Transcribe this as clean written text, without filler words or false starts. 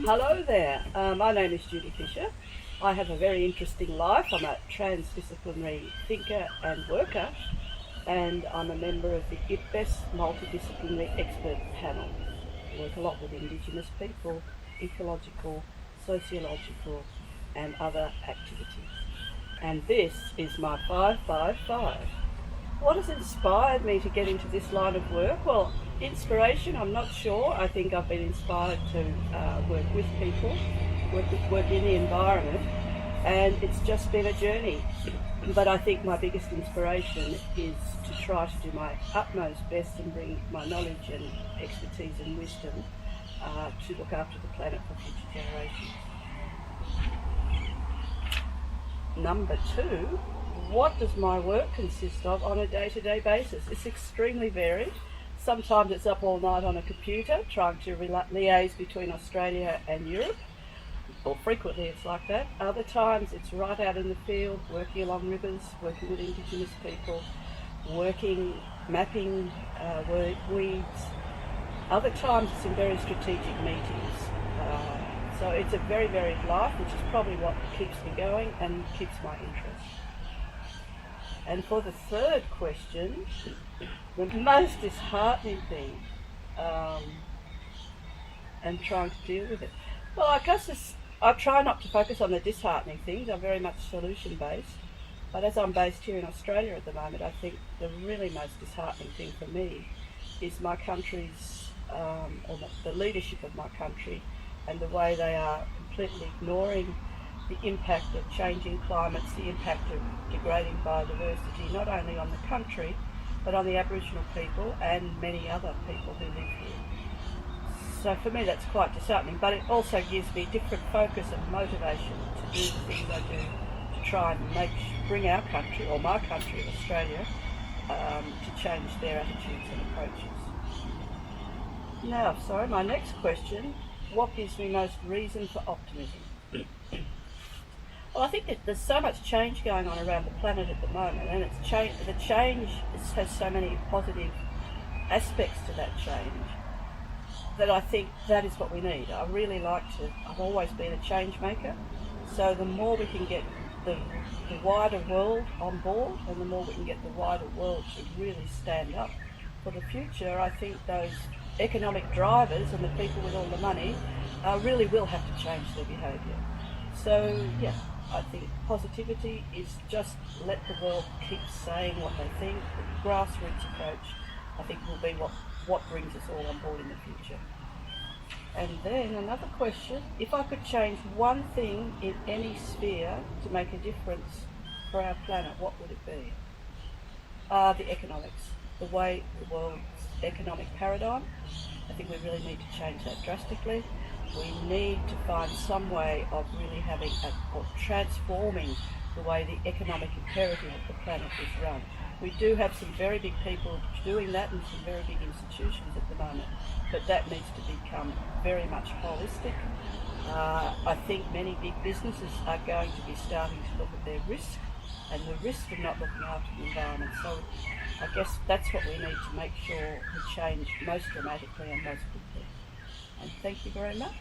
Hello there, my name is Judith Fisher. I have a very interesting life. I'm a transdisciplinary thinker and worker, and I'm a member of the IPBES Multidisciplinary Expert Panel. I work a lot with Indigenous people, ecological, sociological and other activities. And this is my 555. What has inspired me to get into this line of work? Well, inspiration, I'm not sure. I think I've been inspired to work with people, work in the environment, and it's just been a journey. But I think my biggest inspiration is to try to do my utmost best and bring my knowledge and expertise and wisdom to look after the planet for future generations. Number two, what does my work consist of on a day-to-day basis? It's extremely varied. Sometimes it's up all night on a computer trying to liaise between Australia and Europe, or frequently it's like that. Other times it's right out in the field, working along rivers, working with Indigenous people, mapping weeds. Other times it's in very strategic meetings. So it's a very varied life, which is probably what keeps me going and keeps my interest. And for the third question, the most disheartening thing, and trying to deal with it. Well, I guess I try not to focus on the disheartening things. I'm very much solution-based. But as I'm based here in Australia at the moment, I think the really most disheartening thing for me is my country's, or the leadership of my country, and the way they are completely ignoring the impact of changing climates, the impact of degrading biodiversity, not only on the country, but on the Aboriginal people and many other people who live here. So for me that's quite disheartening, but it also gives me different focus and motivation to do the things I do to try and bring our country, or my country, Australia, to change their attitudes and approaches. Now, my next question, what gives me most reason for optimism? Well, I think that there's so much change going on around the planet at the moment, and the change has so many positive aspects to that change that I think that is what we need. I've always been a change maker, so the more we can get the wider world on board, and the more we can get the wider world to really stand up for the future, I think those economic drivers and the people with all the money really will have to change their behaviour. So yeah, I think positivity is just let the world keep saying what they think. The grassroots approach, I think, will be what brings us all on board in the future. And then another question, if I could change one thing in any sphere to make a difference for our planet, what would it be? The economics, the way the world's economic paradigm. I think we really need to change that drastically. We need to find some way of really or transforming the way the economic imperative of the planet is run. We do have some very big people doing that and some very big institutions at the moment, but that needs to become very much holistic. I think many big businesses are going to be starting to look at their risk and the risk of not looking after the environment. So I guess that's what we need to make sure we change most dramatically and most quickly. And thank you very much.